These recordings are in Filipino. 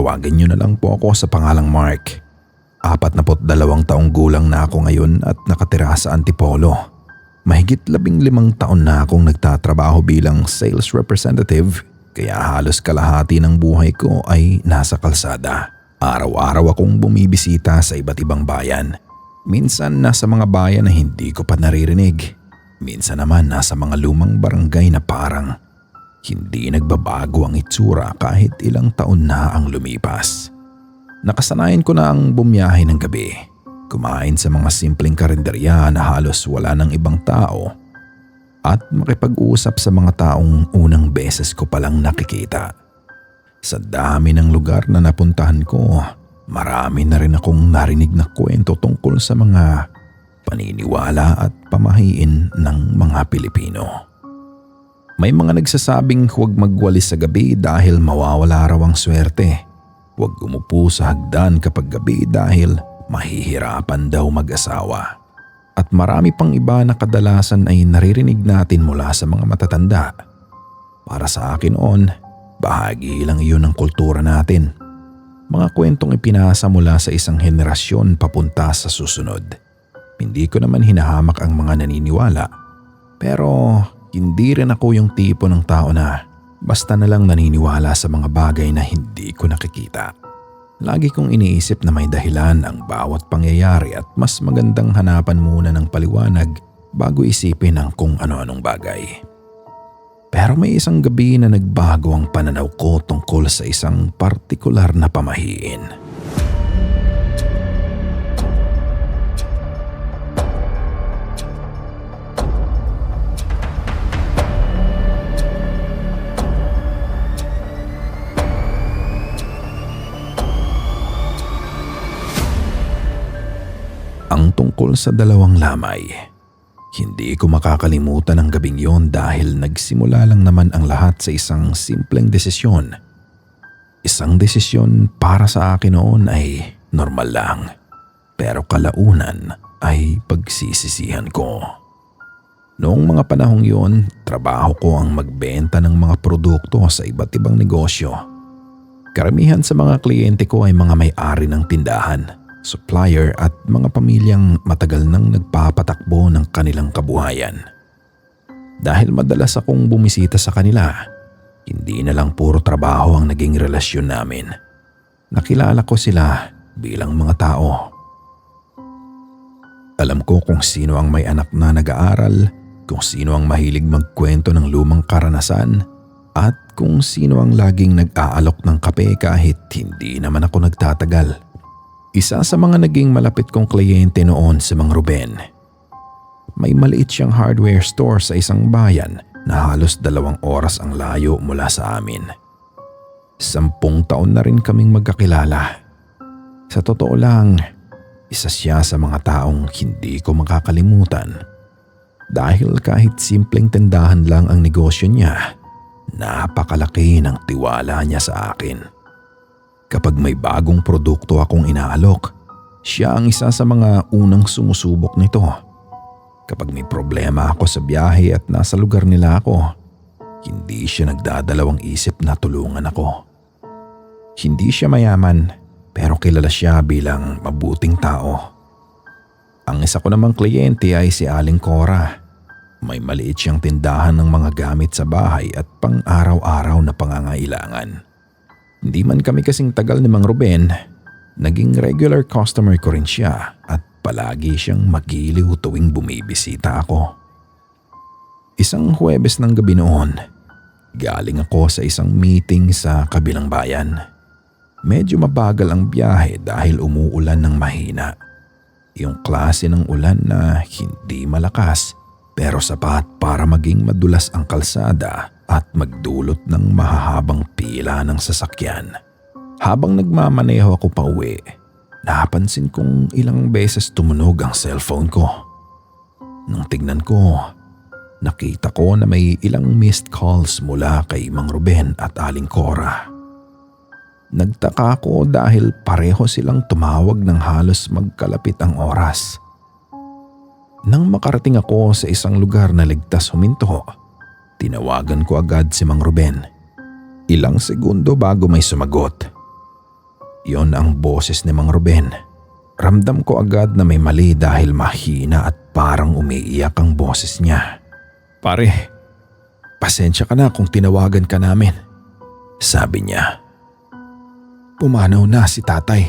Tawagin niyo na lang po ako sa pangalang Mark. 42 taong gulang na ako ngayon at nakatira sa Antipolo. Mahigit 15 taon na akong nagtatrabaho bilang sales representative, kaya halos kalahati ng buhay ko ay nasa kalsada. Araw-araw akong bumibisita sa iba't ibang bayan. Minsan nasa mga bayan na hindi ko pa naririnig. Minsan naman nasa mga lumang barangay na parang hindi nagbabago ang itsura kahit ilang taon na ang lumipas. Nakasanayan ko na ang bumiyahe ng gabi, kumain sa mga simpleng karinderya na halos wala ng ibang tao at makipag-usap sa mga taong unang beses ko palang nakikita. Sa dami ng lugar na napuntahan ko, marami na rin akong narinig na kwento tungkol sa mga paniniwala at pamahiin ng mga Pilipino. May mga nagsasabing huwag magwalis sa gabi dahil mawawala raw ang swerte. Huwag umupo sa hagdan kapag gabi dahil mahihirapan daw mag-asawa. At marami pang iba na kadalasan ay naririnig natin mula sa mga matatanda. Para sa akin noon, bahagi lang iyon ng kultura natin. Mga kwentong ipinasa mula sa isang henerasyon papunta sa susunod. Hindi ko naman hinahamak ang mga naniniwala. Pero hindi rin ako yung tipo ng tao na basta na lang naniniwala sa mga bagay na hindi ko nakikita. Lagi kong iniisip na may dahilan ang bawat pangyayari at mas magandang hanapan muna ng paliwanag bago isipin ang kung ano-anong bagay. Pero may isang gabi na nagbago ang pananaw ko tungkol sa isang partikular na pamahiin. Ang tungkol sa dalawang lamay. Hindi ko makakalimutan ang gabing yon dahil nagsimula lang naman ang lahat sa isang simpleng desisyon. Isang desisyon para sa akin noon ay normal lang, pero kalaunan ay pagsisisihan ko. Noong mga panahong yon, trabaho ko ang magbenta ng mga produkto sa iba't ibang negosyo. Karamihan sa mga kliyente ko ay mga may-ari ng tindahan, supplier at mga pamilyang matagal nang nagpapatakbo ng kanilang kabuhayan. Dahil madalas akong bumisita sa kanila, hindi na lang puro trabaho ang naging relasyon namin. Nakilala ko sila bilang mga tao. Alam ko kung sino ang may anak na nag-aaral, kung sino ang mahilig magkwento ng lumang karanasan, at kung sino ang laging nag-aalok ng kape kahit hindi naman ako nagtatagal. Isa sa mga naging malapit kong kliyente noon si Mang Ruben. May maliit siyang hardware store sa isang bayan na halos 2 oras ang layo mula sa amin. 10 taon na rin kaming magkakilala. Sa totoo lang, isa siya sa mga taong hindi ko makakalimutan. Dahil kahit simpleng tindahan lang ang negosyo niya, napakalaki ng tiwala niya sa akin. Kapag may bagong produkto akong inaalok, siya ang isa sa mga unang sumusubok nito. Kapag may problema ako sa biyahe at nasa lugar nila ako, hindi siya nagdadalawang isip na tulungan ako. Hindi siya mayaman, pero kilala siya bilang mabuting tao. Ang isa ko namang kliyente ay si Aling Cora. May maliit siyang tindahan ng mga gamit sa bahay at pang-araw-araw na pangangailangan. Hindi man kami kasing tagal ni Mang Ruben, naging regular customer ko rin siya at palagi siyang magiliw tuwing bumibisita ako. Isang Huwebes ng gabi noon, galing ako sa isang meeting sa kabilang bayan. Medyo mabagal ang biyahe dahil umuulan ng mahina. Yung klase ng ulan na hindi malakas pero sapat para maging madulas ang kalsada at magdulot ng mahahabang pila ng sasakyan. Habang nagmamaneho ako pa uwi, napansin kong ilang beses tumunog ang cellphone ko. Nang tignan ko, nakita ko na may ilang missed calls mula kay Mang Ruben at Aling Cora. Nagtaka ako dahil pareho silang tumawag ng halos magkalapit ang oras. Nang makarating ako sa isang lugar na ligtas huminto, tinawagan ko agad si Mang Ruben. Ilang segundo bago may sumagot. Yon ang boses ni Mang Ruben. Ramdam ko agad na may mali dahil mahina at parang umiiyak ang boses niya. "Pare, pasensya ka na kung tinawagan ka namin," sabi niya. "Pumanaw na si tatay."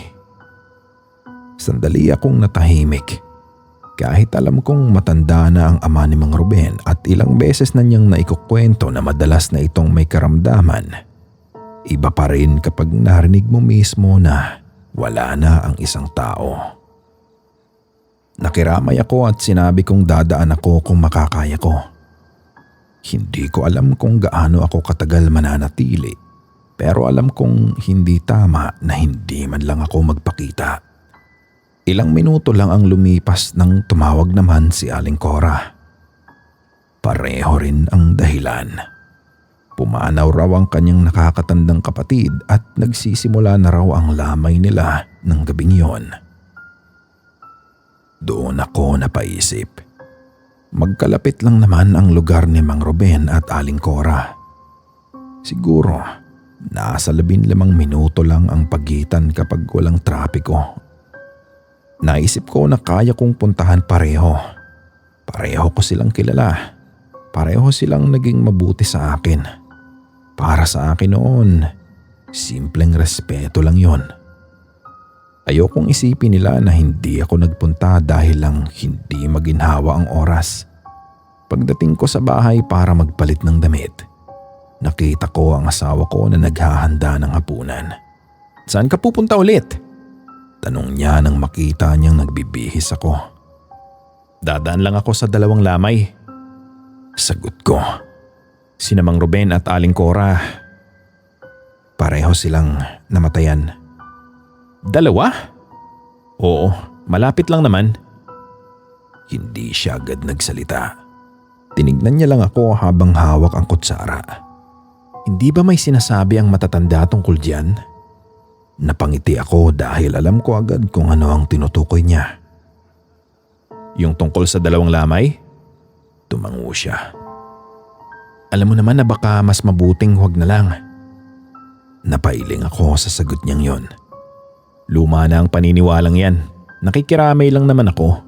Sandali akong natahimik. Kahit alam kong matanda na ang ama ni Mang Ruben at ilang beses na niyang naikukwento na madalas na itong may karamdaman, iba pa rin kapag narinig mo mismo na wala na ang isang tao. Nakiramay ako at sinabi kong dadaan ako kung makakaya ko. Hindi ko alam kung gaano ako katagal mananatili, pero alam kong hindi tama na hindi man lang ako magpakita. Ilang minuto lang ang lumipas nang tumawag naman si Aling Cora. Pareho rin ang dahilan. Pumanaw raw ang kanyang nakakatandang kapatid at nagsisimula na raw ang lamay nila ng gabing yon. Doon ako napaisip. Magkalapit lang naman ang lugar ni Mang Ruben at Aling Cora. Siguro, nasa 15 minuto lang ang pagitan kapag walang trapiko. Naisip ko na kaya kong puntahan pareho. Pareho ko silang kilala. Pareho silang naging mabuti sa akin. Para sa akin noon, simpleng respeto lang yon. Ayokong isipin nila na hindi ako nagpunta dahil lang hindi maginhawa ang oras. Pagdating ko sa bahay para magpalit ng damit, nakita ko ang asawa ko na naghahanda ng hapunan. "Saan ka pupunta ulit?" tanong niya nang makita niyang nagbibihis ako. "Dadaan lang ako sa 2 lamay," sagot ko. Sina Mang Ruben at Aling Cora, pareho silang namatayan. "2? Oo, malapit lang naman." Hindi siya agad nagsalita. Tinignan niya lang ako habang hawak ang kutsara. "Hindi ba may sinasabi ang matatanda tungkol diyan?" Napangiti ako dahil alam ko agad kung ano ang tinutukoy niya. "Yung tungkol sa 2 lamay?" Tumango siya. "Alam mo naman na baka mas mabuting huwag na lang." Napailing ako sa sagot niyang yon. "Luma na ang paniniwalang yan. Nakikiramay lang naman ako."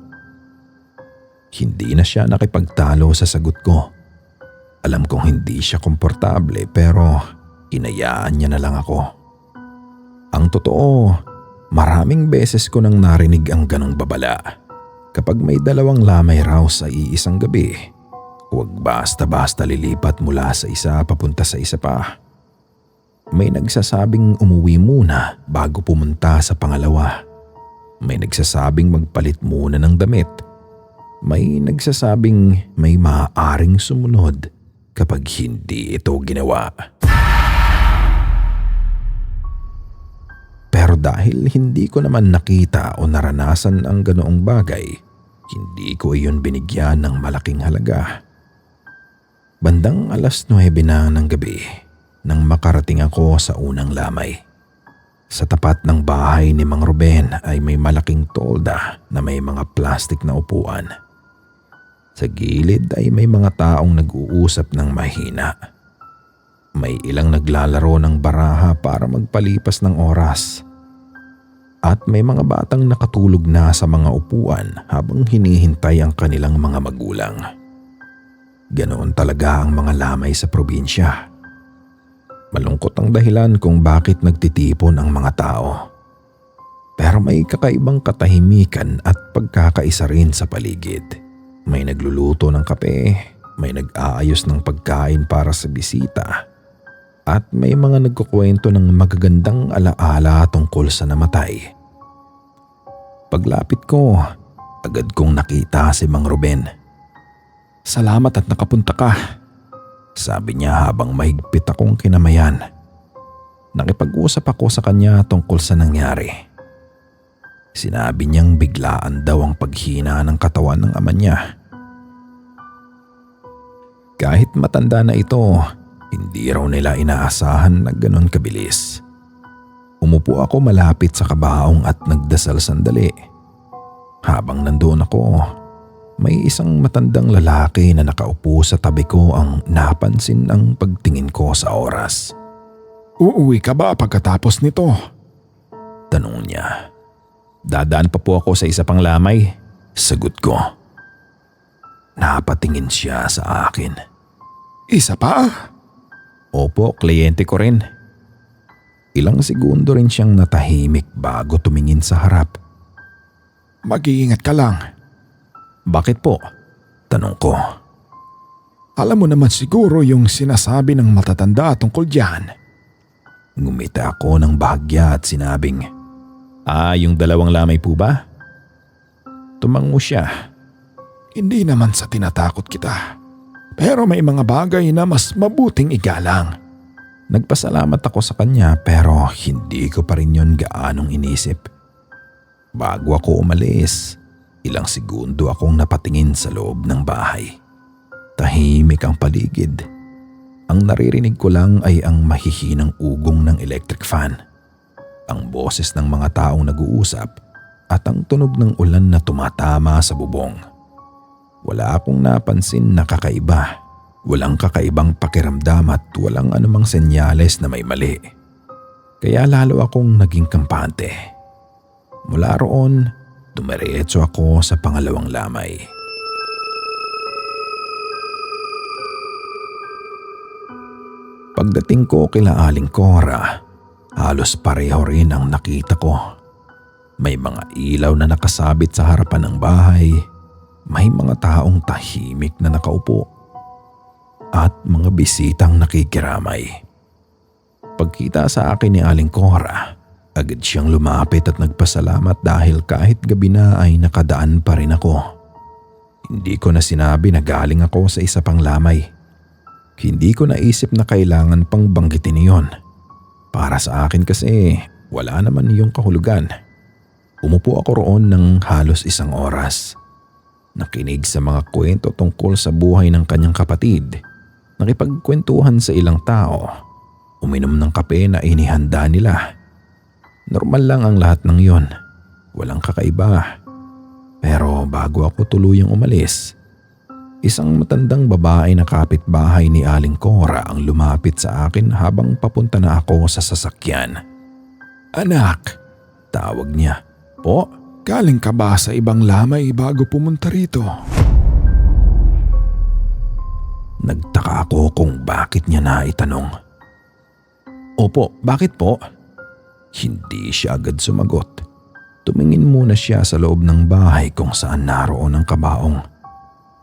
Hindi na siya nakipagtalo sa sagot ko. Alam kong hindi siya komportable pero hinayaan niya na lang ako. Ang totoo, maraming beses ko nang narinig ang ganong babala. Kapag may 2 lamay raw sa iisang gabi, huwag basta-basta lilipat mula sa isa papunta sa isa pa. May nagsasabing umuwi muna bago pumunta sa pangalawa. May nagsasabing magpalit muna ng damit. May nagsasabing may maaaring sumunod kapag hindi ito ginawa. Pero dahil hindi ko naman nakita o naranasan ang ganoong bagay, hindi ko iyon binigyan ng malaking halaga. Bandang 9:00 na ng gabi nang makarating ako sa unang lamay. Sa tapat ng bahay ni Mang Ruben ay may malaking tolda na may mga plastik na upuan. Sa gilid ay may mga taong nag-uusap ng mahina. May ilang naglalaro ng baraha para magpalipas ng oras. At may mga batang nakatulog na sa mga upuan habang hinihintay ang kanilang mga magulang. Ganoon talaga ang mga lamay sa probinsya. Malungkot ang dahilan kung bakit nagtitipon ang mga tao. Pero may kakaibang katahimikan at pagkakaisa rin sa paligid. May nagluluto ng kape, may nag-aayos ng pagkain para sa bisita, at may mga nagkukwento ng magagandang alaala tungkol sa namatay. Paglapit ko, agad kong nakita si Mang Ruben. "Salamat at nakapunta ka," sabi niya habang mahigpit akong kinamayan. Nakipag-usap ako sa kanya tungkol sa nangyari. Sinabi niyang biglaan daw ang paghina ng katawan ng ama niya. Kahit matanda na ito, hindi raw nila inaasahan na ganon kabilis. Umupo ako malapit sa kabaong at nagdasal sandali. Habang nandoon ako, may isang matandang lalaki na nakaupo sa tabi ko ang napansin ang pagtingin ko sa oras. "Uuwi ka ba pagkatapos nito?" Tanong niya. Dadaan pa po ako sa isa pang lamay. Sagot ko. Napatingin siya sa akin. Isa pa? Opo, kliyente ko rin. Ilang segundo rin siyang natahimik bago tumingin sa harap. Mag-iingat ka lang. Bakit po? Tanong ko. Alam mo naman siguro yung sinasabi ng matatanda tungkol diyan. Ngumiti ako ng bahagya at sinabing, yung dalawang lamay po ba? Tumango siya. Hindi naman sa tinatakot kita. Pero may mga bagay na mas mabuting igalang. Nagpasalamat ako sa kanya pero hindi ko pa rin yun gaanong inisip. Bago ako umalis, ilang segundo akong napatingin sa loob ng bahay. Tahimik ang paligid. Ang naririnig ko lang ay ang mahihinang ugong ng electric fan, ang boses ng mga taong nag-uusap at ang tunog ng ulan na tumatama sa bubong. Wala akong napansin na kakaiba. Walang kakaibang pakiramdam at walang anumang senyales na may mali. Kaya lalo akong naging kampante. Mula roon, dumiretso ako sa pangalawang lamay. Pagdating ko kila Aling Cora, halos pareho rin ang nakita ko. May mga ilaw na nakasabit sa harapan ng bahay, may mga taong tahimik na nakaupo, at mga bisitang nakikiramay. Pagkita sa akin ni Aling Cora, agad siyang lumapit at nagpasalamat dahil kahit gabi na ay nakadaan pa rin ako. Hindi ko na sinabi na galing ako sa isa pang lamay. Hindi ko naisip na kailangan pang banggitin iyon. Para sa akin kasi wala naman yung kahulugan. Umupo ako roon ng halos 1 oras. Nakinig sa mga kwento tungkol sa buhay ng kanyang kapatid. Nakipagkwentuhan sa ilang tao. Uminom ng kape na inihanda nila. Normal lang ang lahat ng yon. Walang kakaiba. Pero bago ako tuluyang umalis, isang matandang babae na kapitbahay ni Aling Cora ang lumapit sa akin habang papunta na ako sa sasakyan. Anak, tawag niya. Po? Galing ka ba sa ibang lamay bago pumunta rito? Nagtaka ako kung bakit niya naitanong. Opo, bakit po? Hindi siya agad sumagot. Tumingin muna siya sa loob ng bahay kung saan naroon ang kabaong.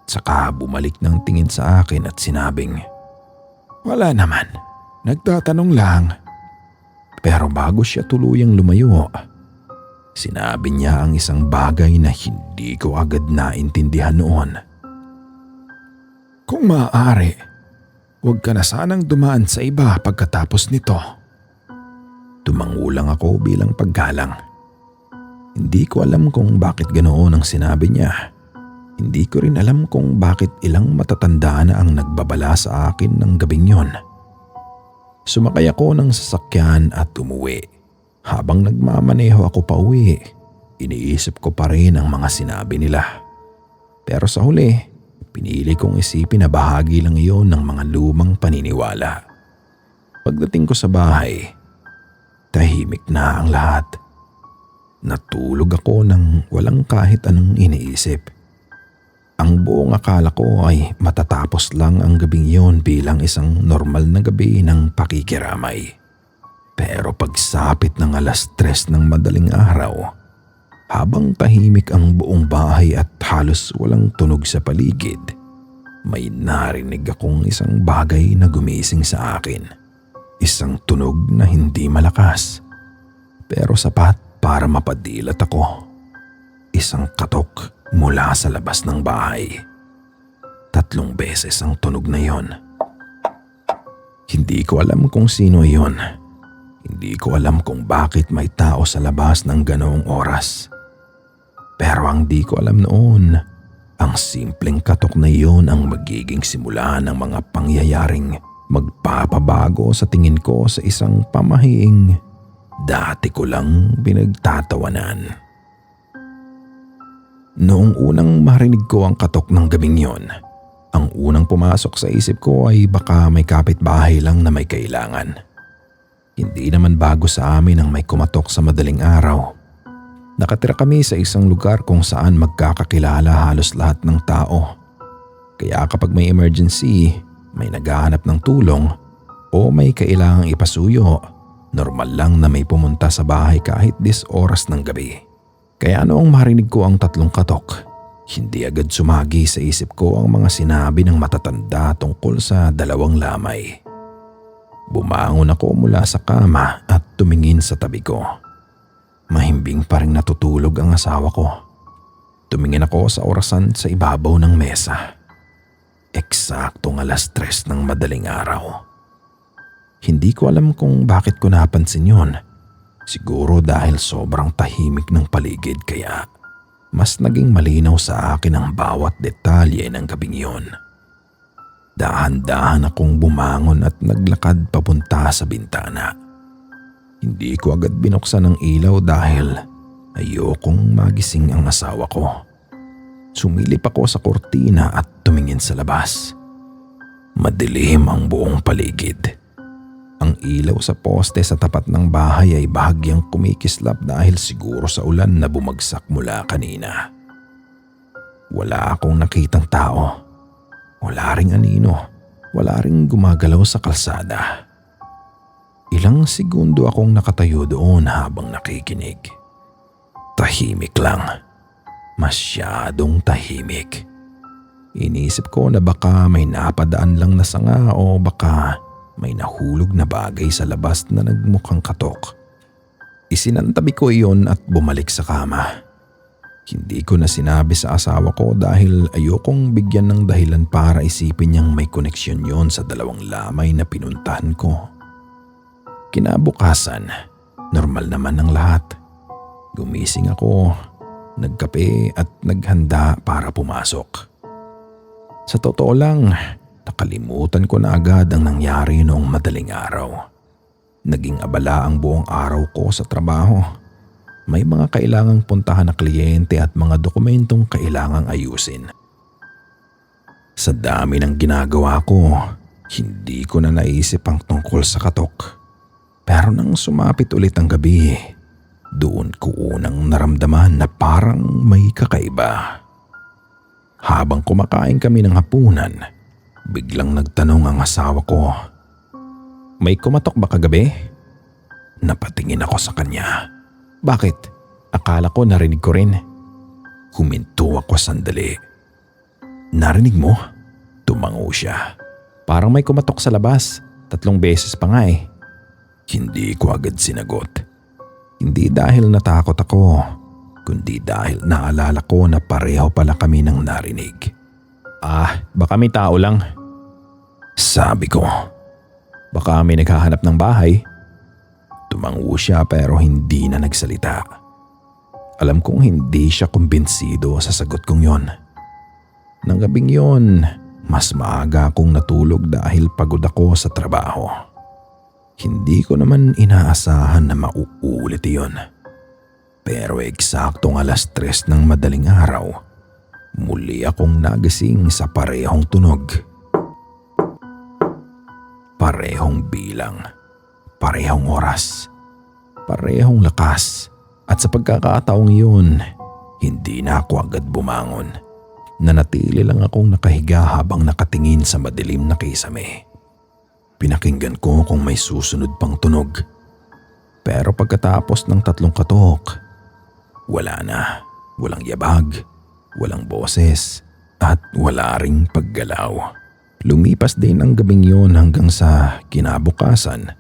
Saka bumalik ng tingin sa akin at sinabing, Wala naman, nagtatanong lang. Pero bago siya tuluyang lumayo, sinabi niya ang isang bagay na hindi ko agad naintindihan noon. Kung maaari, huwag ka na sanang dumaan sa iba pagkatapos nito. Tumango lang ako bilang paggalang. Hindi ko alam kung bakit ganoon ang sinabi niya. Hindi ko rin alam kung bakit ilang matatanda na ang nagbabala sa akin ng gabing yon. Sumakay ako ng sasakyan at umuwi. Habang nagmamaneho ako pa uwi, iniisip ko pa rin ang mga sinabi nila. Pero sa huli, pinili kong isipin na bahagi lang iyon ng mga lumang paniniwala. Pagdating ko sa bahay, tahimik na ang lahat. Natulog ako nang walang kahit anong iniisip. Ang buong akala ko ay matatapos lang ang gabing iyon bilang isang normal na gabi ng pakikiramay. Pero pagsapit ng 3:00 ng madaling araw, habang tahimik ang buong bahay at halos walang tunog sa paligid, may narinig akong isang bagay na gumising sa akin. Isang tunog na hindi malakas, pero sapat para mapadilat ako. Isang katok mula sa labas ng bahay. 3 beses ang tunog na yon. Hindi ko alam kung sino iyon. Hindi ko alam kung bakit may tao sa labas ng ganoong oras. Pero ang di ko alam noon, ang simpleng katok na iyon ang magiging simula ng mga pangyayaring magpapabago sa tingin ko sa isang pamahiing dati ko lang pinagtatawanan. Noong unang marinig ko ang katok ng gabing yon, ang unang pumasok sa isip ko ay baka may kapitbahay lang na may kailangan. Hindi naman bago sa amin ang may kumatok sa madaling araw. Nakatira kami sa isang lugar kung saan magkakakilala halos lahat ng tao. Kaya kapag may emergency, may naghahanap ng tulong o may kailangang ipasuyo, normal lang na may pumunta sa bahay kahit 10 oras ng gabi. Kaya noong marinig ko ang 3 katok, hindi agad sumagi sa isip ko ang mga sinabi ng matatanda tungkol sa 2 lamay. Bumangon ako mula sa kama at tumingin sa tabi ko. Mahimbing pa rin natutulog ang asawa ko. Tumingin ako sa orasan sa ibabaw ng mesa. Eksaktong 3:00 ng madaling araw. Hindi ko alam kung bakit ko napansin yun. Siguro dahil sobrang tahimik ng paligid kaya mas naging malinaw sa akin ang bawat detalye ng gabing yun. Dahan-dahan akong bumangon at naglakad papunta sa bintana. Hindi ko agad binuksan ang ilaw dahil ayokong magising ang asawa ko. Sumilip ako sa kortina at tumingin sa labas. Madilim ang buong paligid. Ang ilaw sa poste sa tapat ng bahay ay bahagyang kumikislap dahil siguro sa ulan na bumagsak mula kanina. Wala akong nakitang tao. Wala ring anino. Wala ring gumagalaw sa kalsada. Ilang segundo akong nakatayo doon habang nakikinig. Tahimik lang. Masyadong tahimik. Inisip ko na baka may napadaan lang na sanga o baka may nahulog na bagay sa labas na nagmukhang katok. Isinantabi ko iyon at bumalik sa kama. Hindi ko na sinabi sa asawa ko dahil ayokong bigyan ng dahilan para isipin niyang may koneksyon yon sa 2 lamay na pinuntahan ko. Kinabukasan, normal naman ang lahat. Gumising ako, nagkape at naghanda para pumasok. Sa totoo lang, nakalimutan ko na agad ang nangyari noong madaling araw. Naging abala ang buong araw ko sa trabaho. May mga kailangang puntahan na kliyente at mga dokumentong kailangang ayusin. Sa dami ng ginagawa ko, hindi ko na naisip ang tungkol sa katok. Pero nang sumapit ulit ang gabi, doon ko unang naramdaman na parang may kakaiba. Habang kumakain kami ng hapunan, biglang nagtanong ang asawa ko, "May kumatok ba kagabi?" Napatingin ako sa kanya. "Bakit? Akala ko narinig ko rin." Huminto ako sandali. "Narinig mo?" Tumango siya. "Parang may kumatok sa labas. 3 beses pa nga eh." Hindi ko agad sinagot. Hindi dahil natakot ako, kundi dahil naalala ko na pareho pala kami ng narinig. Baka may tao lang." Sabi ko. "Baka may naghahanap ng bahay." Tumango siya pero hindi na nagsalita. Alam kong hindi siya kumbinsido sa sagot kong yon. Nang gabing yon, mas maaga akong natulog dahil pagod ako sa trabaho. Hindi ko naman inaasahan na mauulit yon. Pero eksaktong 3:00 ng madaling araw, muli akong nagising sa parehong tunog. Parehong bilang. Parehong oras, parehong lakas, at sa pagkakataong yun, hindi na ako agad bumangon. Nanatili lang akong nakahiga habang nakatingin sa madilim na kisame. Pinakinggan ko kung may susunod pang tunog. Pero pagkatapos ng 3 katok, wala na. Walang yabag, walang boses, at wala ring paggalaw. Lumipas din ang gabing yun hanggang sa kinabukasan.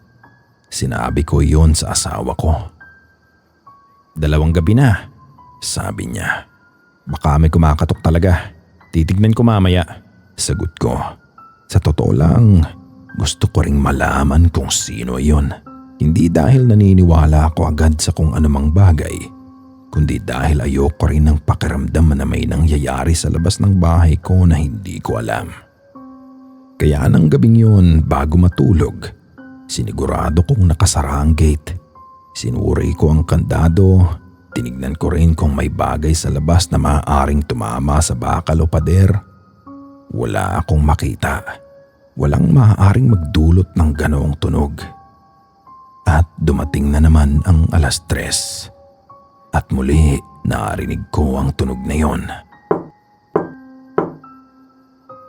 Sinabi ko yon sa asawa ko. 2 gabi na, sabi niya. "Baka may kumakatok talaga. Titignan ko mamaya." Sagot ko. Sa totoo lang, gusto ko ring malaman kung sino yon. Hindi dahil naniniwala ako agad sa kung anumang bagay, kundi dahil ayoko rin ng pakiramdam na may nangyayari sa labas ng bahay ko na hindi ko alam. Kaya nang gabing yun, bago matulog, sinigurado kong nakasara ang gate. Sinuri ko ang kandado, tinignan ko rin kung may bagay sa labas na maaaring tumama sa bakal o pader. Wala akong makita. Walang maaaring magdulot ng ganoong tunog. At dumating na naman ang 3:00. At muli narinig ko ang tunog na yon.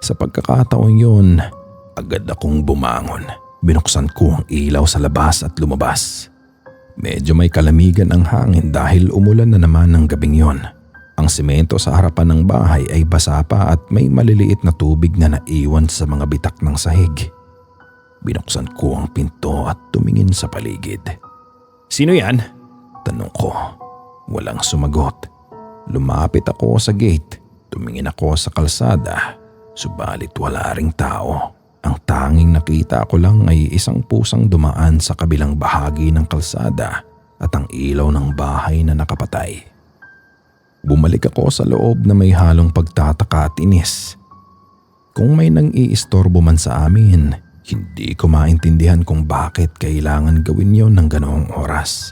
Sa pagkakataon yun, agad akong bumangon. Binuksan ko ang ilaw sa labas at lumabas. Medyo may kalamigan ang hangin dahil umulan na naman ng gabing yon. Ang semento sa harapan ng bahay ay basa pa at may maliliit na tubig na naiwan sa mga bitak ng sahig. Binuksan ko ang pinto at tumingin sa paligid. "Sino yan?" tanong ko. Walang sumagot. Lumapit ako sa gate. Tumingin ako sa kalsada. Subalit wala ring tao. Ang tanging nakita ko lang ay isang pusang dumaan sa kabilang bahagi ng kalsada at ang ilaw ng bahay na nakapatay. Bumalik ako sa loob na may halong pagtataka at inis. Kung may nang-iistorbo man sa amin, hindi ko maintindihan kung bakit kailangan gawin yon ng ganoong oras.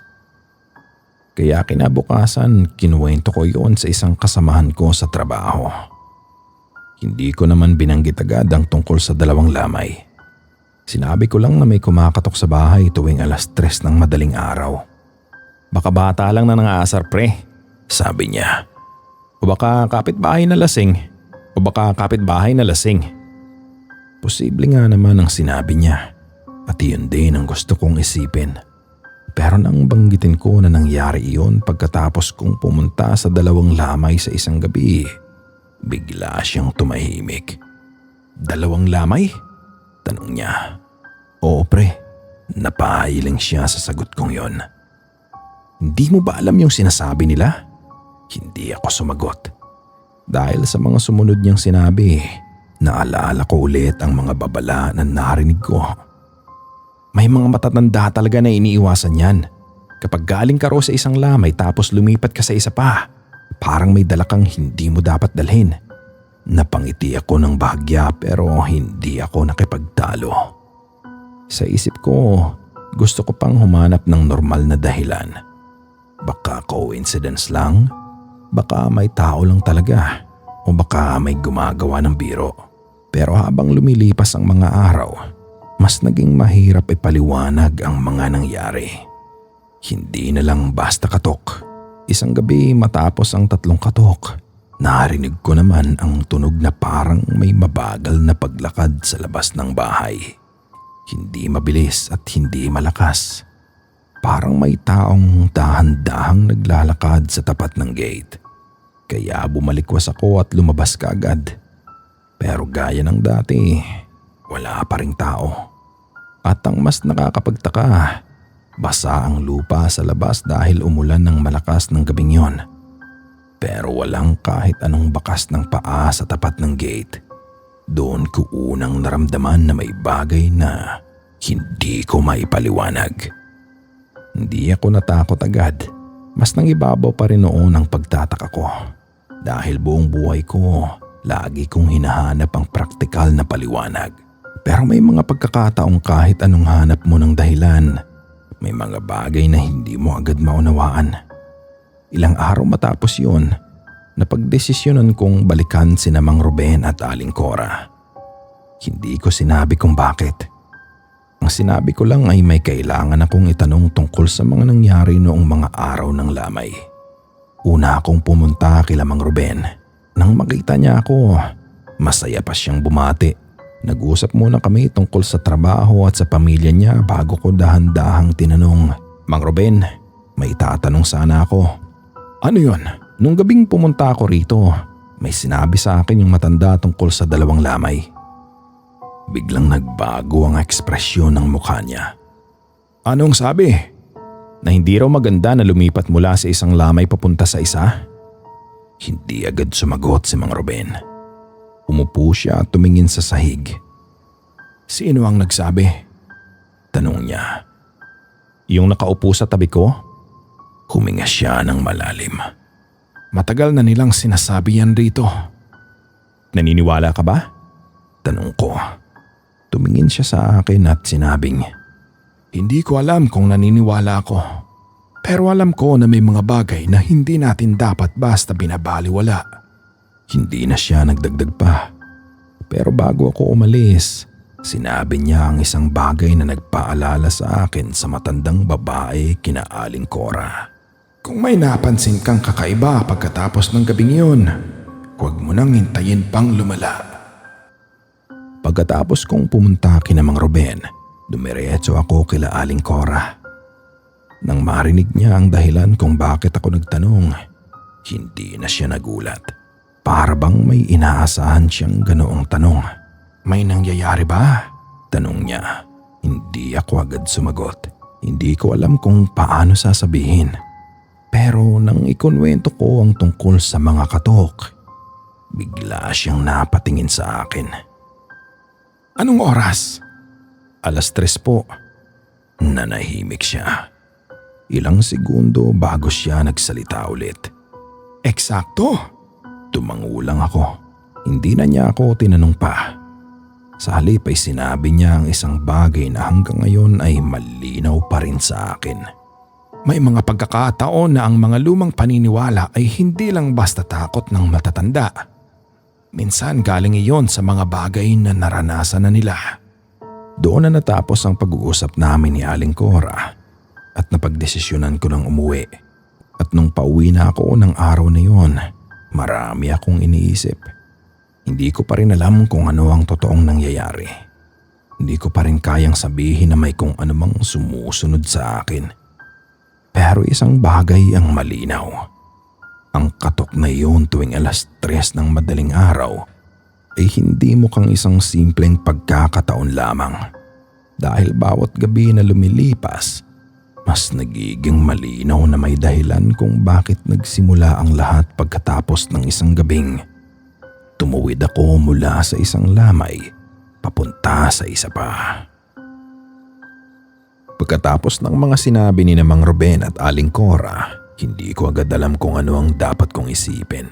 Kaya kinabukasan, kinuwento ko yon sa isang kasamahan ko sa trabaho. Hindi ko naman binanggit agad ang tungkol sa 2 lamay. Sinabi ko lang na may kumakatok sa bahay tuwing 3:00 ng madaling araw. "Baka bata lang na nangaasar pre," sabi niya. "O baka kapitbahay na lasing. Posible nga naman ang sinabi niya at iyon din ang gusto kong isipin. Pero nang banggitin ko na nangyari iyon pagkatapos kong pumunta sa 2 lamay sa isang gabi, bigla siyang tumahimik. "2 lamay?" tanong niya. "Oo pre, napahiling siya sa sagot kong yon." "Hindi mo ba alam yung sinasabi nila?" Hindi ako sumagot. Dahil sa mga sumunod niyang sinabi, naalala ko ulit ang mga babala na narinig ko. May mga matatanda talaga na iniiwasan yan. Kapag galing ka raw sa isang lamay tapos lumipat ka sa isa pa, parang may dala kang hindi mo dapat dalhin. Napangiti ako ng bahagya pero hindi ako nakipagtalo. Sa isip ko, gusto ko pang humanap ng normal na dahilan. Baka coincidence lang, baka may tao lang talaga, o baka may gumagawa ng biro. Pero habang lumilipas ang mga araw, mas naging mahirap ipaliwanag ang mga nangyari. Hindi na lang basta katok. Isang gabi matapos ang 3 katok, narinig ko naman ang tunog na parang may mabagal na paglakad sa labas ng bahay. Hindi mabilis at hindi malakas. Parang may taong dahan-dahang naglalakad sa tapat ng gate. Kaya bumalikwas ako at lumabas kaagad. Pero gaya ng dati, wala pa ring tao. At ang mas nakakapagtaka, basa ang lupa sa labas dahil umulan ng malakas ng gabing yon. Pero walang kahit anong bakas ng paa sa tapat ng gate. Doon ko unang naramdaman na may bagay na hindi ko maipaliwanag. Hindi ako natakot agad. Mas nangibabaw pa rin noon ang pagtataka ko. Dahil buong buhay ko, lagi kong hinahanap ang praktikal na paliwanag. Pero may mga pagkakataong kahit anong hanap mo ng dahilan, may mga bagay na hindi mo agad maunawaan. Ilang araw matapos yun, napagdesisyonan kong balikan sina Mang Ruben at Aling Cora. Hindi ko sinabi kung bakit. Ang sinabi ko lang ay may kailangan akong itanong tungkol sa mga nangyari noong mga araw ng lamay. Una akong pumunta kila Mang Ruben. Nang makita niya ako, masaya pa siyang bumati. Nag-usap muna kami tungkol sa trabaho at sa pamilya niya bago ko dahan-dahang tinanong, "Mang Ruben, may itatanong sana ako." "Ano yon?" "Nung gabing pumunta ako rito, may sinabi sa akin yung matanda tungkol sa 2 lamay." Biglang nagbago ang ekspresyon ng mukha niya. "Anong sabi?" "Na hindi raw maganda na lumipat mula sa isang lamay papunta sa isa." Hindi agad sumagot si Mang Ruben. Umupo siya at tumingin sa sahig. "Sino ang nagsabi?" tanong niya. "Yung nakaupo sa tabi ko?" Huminga siya ng malalim. "Matagal na nilang sinasabi yan rito." "Naniniwala ka ba?" tanong ko. Tumingin siya sa akin at sinabing, "Hindi ko alam kung naniniwala ako. Pero alam ko na may mga bagay na hindi natin dapat basta binabaliwala." Hindi na siya nagdagdag pa. Pero bago ako umalis, Sinabi niya ang isang bagay na nagpaalala sa akin sa matandang babae kina Aling Cora. Kung may napansin kang kakaiba pagkatapos ng gabing iyon, huwag mo nang hintayin pang lumala. Pagkatapos kong pumunta kina Mang Ruben, dumiretso ako kila Aling Cora. Nang marinig niya ang dahilan kung bakit ako nagtanong, hindi na siya nagulat. Para bang may inaasahan siyang ganoong tanong. May nangyayari ba? Tanong niya. Hindi ako agad sumagot. Hindi ko alam kung paano sasabihin. Pero nang ikunwento ko ang tungkol sa mga katok, bigla siyang napatingin sa akin. Anong oras? 3:00 po. Nanahimik siya. Ilang segundo bago siya nagsalita ulit. Eksakto? Tumango lang ako. Hindi na niya ako tinanong pa. Sa halip ay sinabi niya ang isang bagay na hanggang ngayon ay malinaw pa rin sa akin. May mga pagkakataon na ang mga lumang paniniwala ay hindi lang basta takot ng matatanda. Minsan galing iyon sa mga bagay na naranasan na nila. Doon na natapos ang pag-uusap namin ni Aling Cora at napagdesisyonan ko ng umuwi. At nung pauwi na ako ng araw na yon, marami akong iniisip. Hindi ko pa rin alam kung ano ang totoong nangyayari. Hindi ko pa rin kayang sabihin na may kung anumang sumusunod sa akin. Pero isang bagay ang malinaw. Ang katok na iyon tuwing 3:00 ng madaling araw ay hindi mukhang isang simpleng pagkakataon lamang. Dahil bawat gabi na lumilipas, mas nagiging malinaw na may dahilan kung bakit nagsimula ang lahat pagkatapos ng isang gabing. Tumuwid ako mula sa isang lamay papunta sa isa pa. Pagkatapos ng mga sinabi ni Mang Ruben at Aling Cora, hindi ko agad alam kung ano ang dapat kong isipin.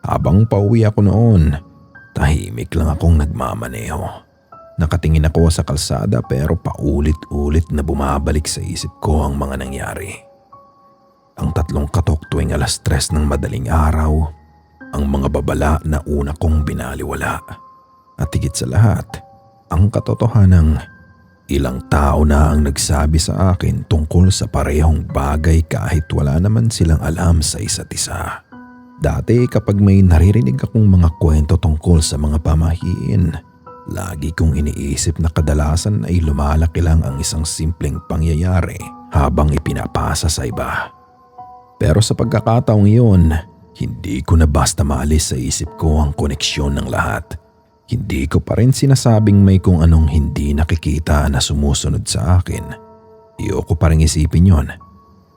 Habang pauwi ako noon, tahimik lang akong nagmamaneho. Nakatingin ako sa kalsada pero paulit-ulit na bumabalik sa isip ko ang mga nangyari. Ang 3 katok tuwing 3:00 ng madaling araw, ang mga babala na una kong binaliwala. At higit sa lahat, ang katotohanang ilang tao na ang nagsabi sa akin tungkol sa parehong bagay kahit wala naman silang alam sa isa't isa. Dati kapag may naririnig akong mga kwento tungkol sa mga pamahiin, lagi kong iniisip na kadalasan ay lumalaki lang ang isang simpleng pangyayari habang ipinapasa sa iba. Pero sa pagkakataong iyon, hindi ko na basta maalis sa isip ko ang koneksyon ng lahat. Hindi ko pa rin sinasabing may kung anong hindi nakikita na sumusunod sa akin. Ayoko pa rin isipin yon.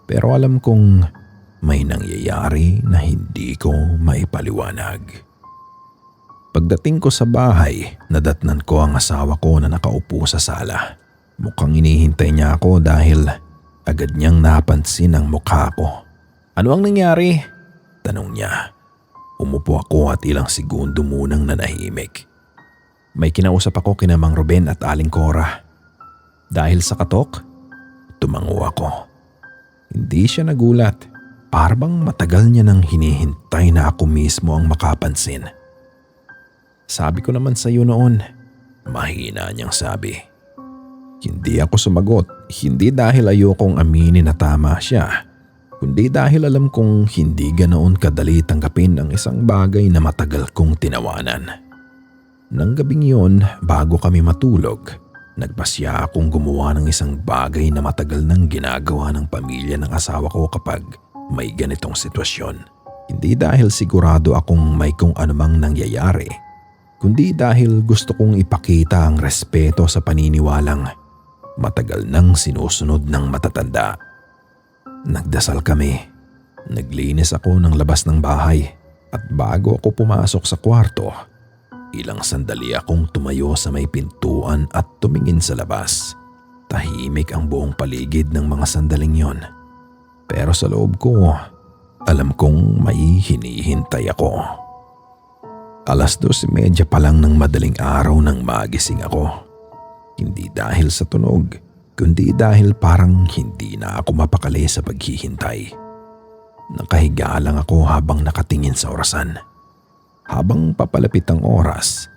Pero alam kong may nangyayari na hindi ko maipaliwanag. Pagdating ko sa bahay, nadatnan ko ang asawa ko na nakaupo sa sala. Mukhang inihintay niya ako dahil agad niyang napansin ang mukha ko. Ano ang nangyari? Tanong niya. Umupo ako at ilang segundo munang nanahimik. May kinausap ako kina Mang Ruben at Aling Cora. Dahil sa katok, tumango ako. Hindi siya nagulat. Parang matagal niya nang hinihintay na ako mismo ang makapansin. Sabi ko naman sa iyo noon, mahina niyang sabi. Hindi ako sumagot, hindi dahil ayokong aminin na tama siya, kundi dahil alam kong hindi ganoon kadali tanggapin ang isang bagay na matagal kong tinawanan. Nang gabing yon, bago kami matulog, nagpasya akong gumawa ng isang bagay na matagal nang ginagawa ng pamilya ng asawa ko kapag may ganitong sitwasyon. Hindi dahil sigurado akong may kung anumang nangyayari, kundi dahil gusto kong ipakita ang respeto sa paniniwalang matagal nang sinusunod ng matatanda. Nagdasal kami. Naglinis ako ng labas ng bahay at bago ako pumasok sa kwarto, ilang sandali akong tumayo sa may pintuan at tumingin sa labas. Tahimik ang buong paligid ng mga sandaling yon. Pero sa loob ko, alam kong may hinihintay ako. 2:30 pa lang ng madaling araw nang magising ako. Hindi dahil sa tunog, kundi dahil parang hindi na ako mapakali sa paghihintay. Nakahiga lang ako habang nakatingin sa orasan. Habang papalapit ang oras,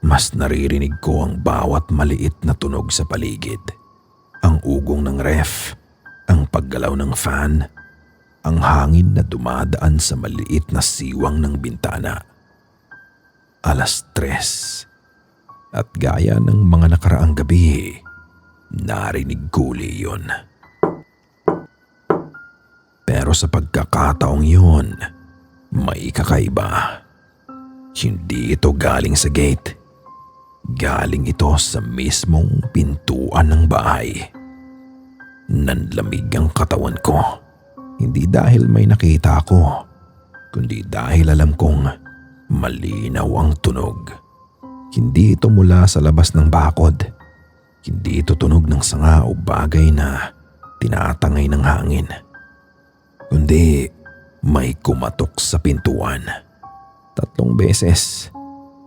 Mas naririnig ko ang bawat maliit na tunog sa paligid. Ang ugong ng ref, ang paggalaw ng fan, ang hangin na dumadaan sa maliit na siwang ng bintana. 3:00 at gaya ng mga nakaraang gabi, narinig ko uli yun. Pero sa pagkakataong yun, may kakaiba. Hindi ito galing sa gate. Galing ito sa mismong pintuan ng bahay. Nanlamig ang katawan ko. Hindi dahil may nakita ako, kundi dahil alam kong malinaw ang tunog. Hindi ito mula sa labas ng bakod. Hindi ito tunog ng sanga o bagay na tinatangay ng hangin. Kundi may kumatok sa pintuan. 3 beses.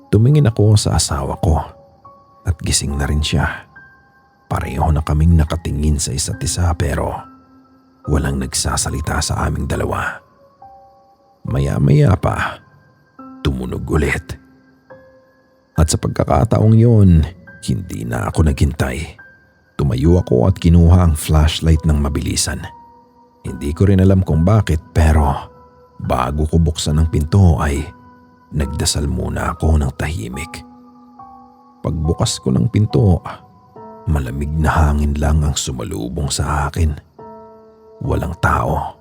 Tumingin ako sa asawa ko at gising na rin siya. Pareho na kaming nakatingin sa isa't isa pero walang nagsasalita sa aming dalawa. Maya-maya pa, tumunog ulit. At sa pagkakataong yun, hindi na ako naghintay. Tumayo ako at kinuha ang flashlight ng mabilisan. Hindi ko rin alam kung bakit pero bago ko buksan ang pinto ay nagdasal muna ako ng tahimik. Pagbukas ko ng pinto, malamig na hangin lang ang sumalubong sa akin. Walang tao,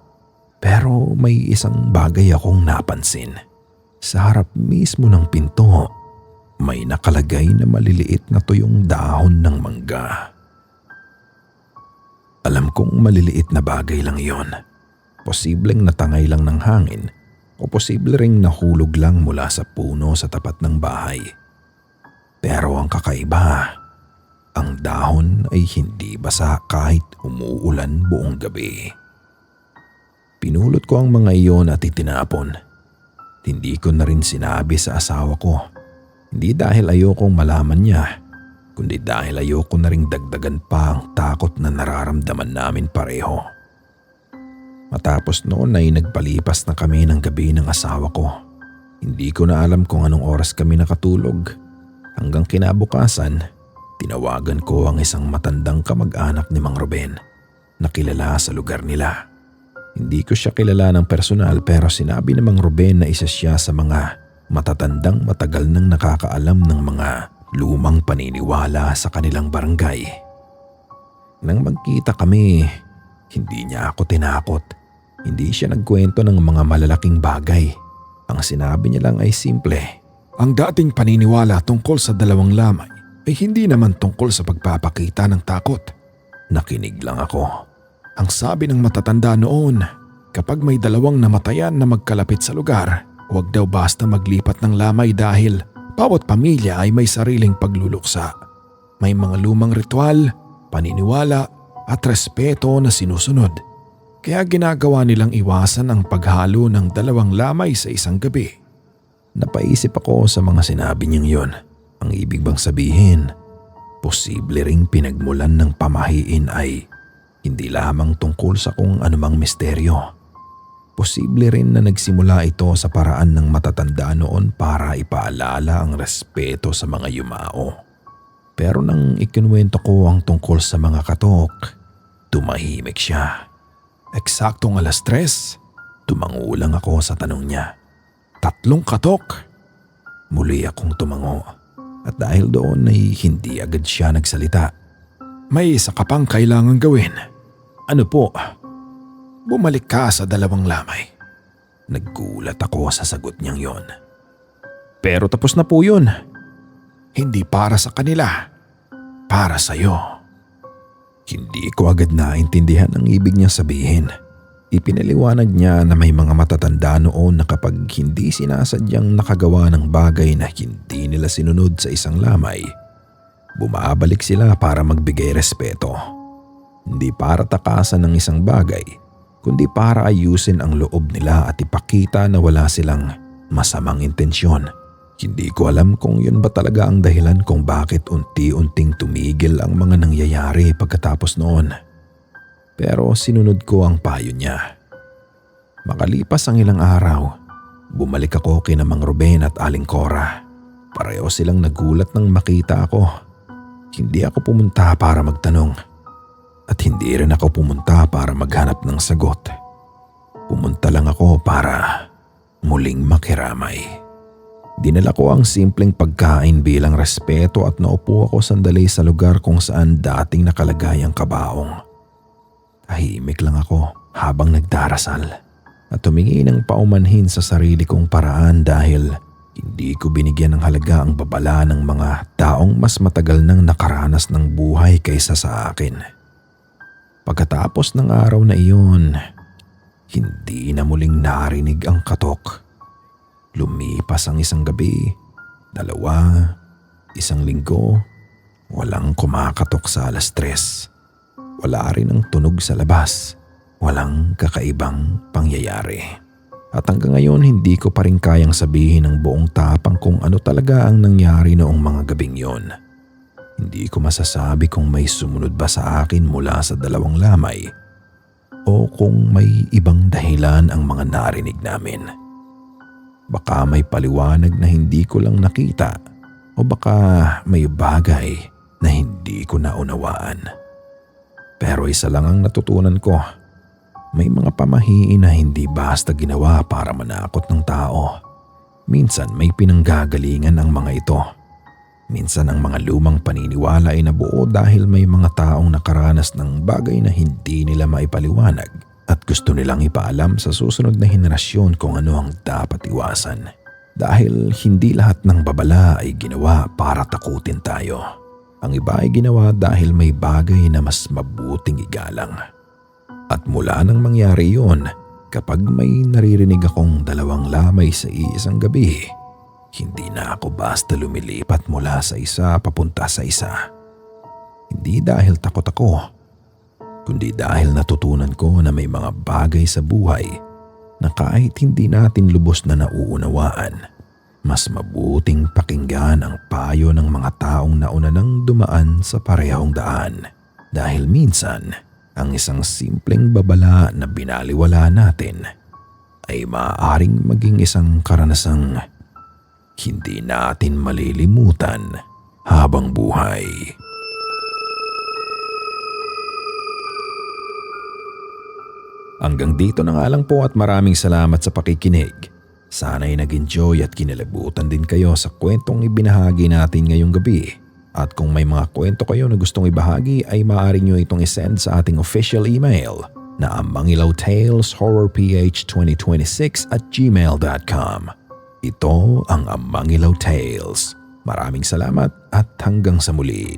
pero may isang bagay akong napansin. Sa harap mismo ng pinto, may nakalagay na maliliit na tuyong dahon ng mangga. Alam kong maliliit na bagay lang yon. Posibleng natangay lang ng hangin o posible ring nahulog lang mula sa puno sa tapat ng bahay. Pero ang kakaiba, ang dahon ay hindi basa kahit umuulan buong gabi. Pinulot ko ang mga iyon at itinapon. Hindi ko na rin sinabi sa asawa ko. Hindi dahil ayokong malaman niya, kundi dahil ayoko na ring dagdagan pa ang takot na nararamdaman namin pareho. Matapos noon ay nagpalipas na kami ng gabi ng asawa ko. Hindi ko na alam kung anong oras kami nakatulog. Hanggang kinabukasan, tinawagan ko ang isang matandang kamag-anak ni Mang Ruben na kilala sa lugar nila. Hindi ko siya kilala ng personal pero sinabi ni Mang Ruben na isa siya sa mga matatandang matagal nang nakakaalam ng mga lumang paniniwala sa kanilang barangay. Nang magkita kami, hindi niya ako tinakot. Hindi siya nagkwento ng mga malalaking bagay. Ang sinabi niya lang ay simple. Ang dating paniniwala tungkol sa dalawang lamay ay hindi naman tungkol sa pagpapakita ng takot. Nakinig lang ako. Ang sabi ng matatanda noon, kapag may dalawang namatayan na magkalapit sa lugar, huwag daw basta maglipat ng lamay dahil bawat pamilya ay may sariling pagluluksa. May mga lumang ritual, paniniwala at respeto na sinusunod. Kaya ginagawa nilang iwasan ang paghalo ng dalawang lamay sa isang gabi. Napaisip ako sa mga sinabi niyang yon. Ang ibig bang sabihin, posible ring pinagmulan ng pamahiin ay hindi lamang tungkol sa kung anumang misteryo. Posible rin na nagsimula ito sa paraan ng matatanda noon para ipaalala ang respeto sa mga yumao. Pero nang ikinuwento ko ang tungkol sa mga katok, tumahimik siya. Eksaktong 3:00, Tumango lang ako sa tanong niya. 3 katok. Muli akong tumango at dahil doon ay hindi agad siya nagsalita. May isa ka pang kailangan gawin. Ano po? Bumalik ka sa dalawang lamay. Naggulat ako sa sagot niyang yon. Pero tapos na po yun. Hindi para sa kanila, para sa'yo. Hindi ko agad naintindihan ang ibig niyang sabihin. Ipinaliwanag niya na may mga matatanda noon na kapag hindi sinasadyang nakagawa ng bagay na hindi nila sinunod sa isang lamay, bumabalik sila para magbigay respeto. Hindi para takasan ng isang bagay, kundi para ayusin ang loob nila at ipakita na wala silang masamang intensyon. Hindi ko alam kung yun ba talaga ang dahilan kung bakit unti-unting tumigil ang mga nangyayari pagkatapos noon. Pero sinunod ko ang payo niya. Makalipas ang ilang araw, bumalik ako kina Mang Ruben at Aling Cora. Pareho silang nagulat nang makita ako. Hindi ako pumunta para magtanong at hindi rin ako pumunta para maghanap ng sagot. Pumunta lang ako para muling makiramay. Dinala ko ang simpleng pagkain bilang respeto at naupo ako sandali sa lugar kung saan dating nakalagay ang kabaong. Tahimik lang ako habang nagdarasal at tumingi ng paumanhin sa sarili kong paraan dahil hindi ko binigyan ng halaga ang babala ng mga taong mas matagal nang nakaranas ng buhay kaysa sa akin. Pagkatapos ng araw na iyon, hindi na muling narinig ang katok. Lumipas ang isang gabi, 2, 1 linggo, walang kumakatok sa 3:00. Wala rin ang tunog sa labas, walang kakaibang pangyayari. At hanggang ngayon hindi ko pa rin kayang sabihin ng buong tapang kung ano talaga ang nangyari noong mga gabing yon. Hindi ko masasabi kung may sumunod ba sa akin mula sa 2 lamay o kung may ibang dahilan ang mga narinig namin. Baka may paliwanag na hindi ko lang nakita o baka may bagay na hindi ko naunawaan. Pero isa lang ang natutunan ko. May mga pamahiin na hindi basta ginawa para manakot ng tao. Minsan may pinanggagalingan ang mga ito. Minsan ang mga lumang paniniwala ay nabuo dahil may mga taong nakaranas ng bagay na hindi nila maipaliwanag at gusto nilang ipaalam sa susunod na henerasyon kung ano ang dapat iwasan. Dahil hindi lahat ng babala ay ginawa para takutin tayo. Ang iba ay ginawa dahil may bagay na mas mabuting igalang. At mula nang mangyari yun, kapag may naririnig akong 2 lamay sa isang gabi, hindi na ako basta lumilipat mula sa isa papunta sa isa. Hindi dahil takot ako, kundi dahil natutunan ko na may mga bagay sa buhay na kahit hindi natin lubos na nauunawaan, mas mabuting pakinggan ang payo ng mga taong nauna nang dumaan sa parehong daan. Dahil minsan, ang isang simpleng babala na binaliwala natin ay maaaring maging isang karanasang hindi natin malilimutan habang buhay. Hanggang dito na nga lang po at maraming salamat sa pakikinig. Sana'y nag-enjoy at kinalabutan din kayo sa kwentong ibinahagi natin ngayong gabi. At kung may mga kwento kayo na gustong ibahagi ay maaari nyo itong isend sa ating official email na amangilawtaleshorrorph2026@gmail.com. Ito ang Amangilaw Tales. Maraming salamat at hanggang sa muli.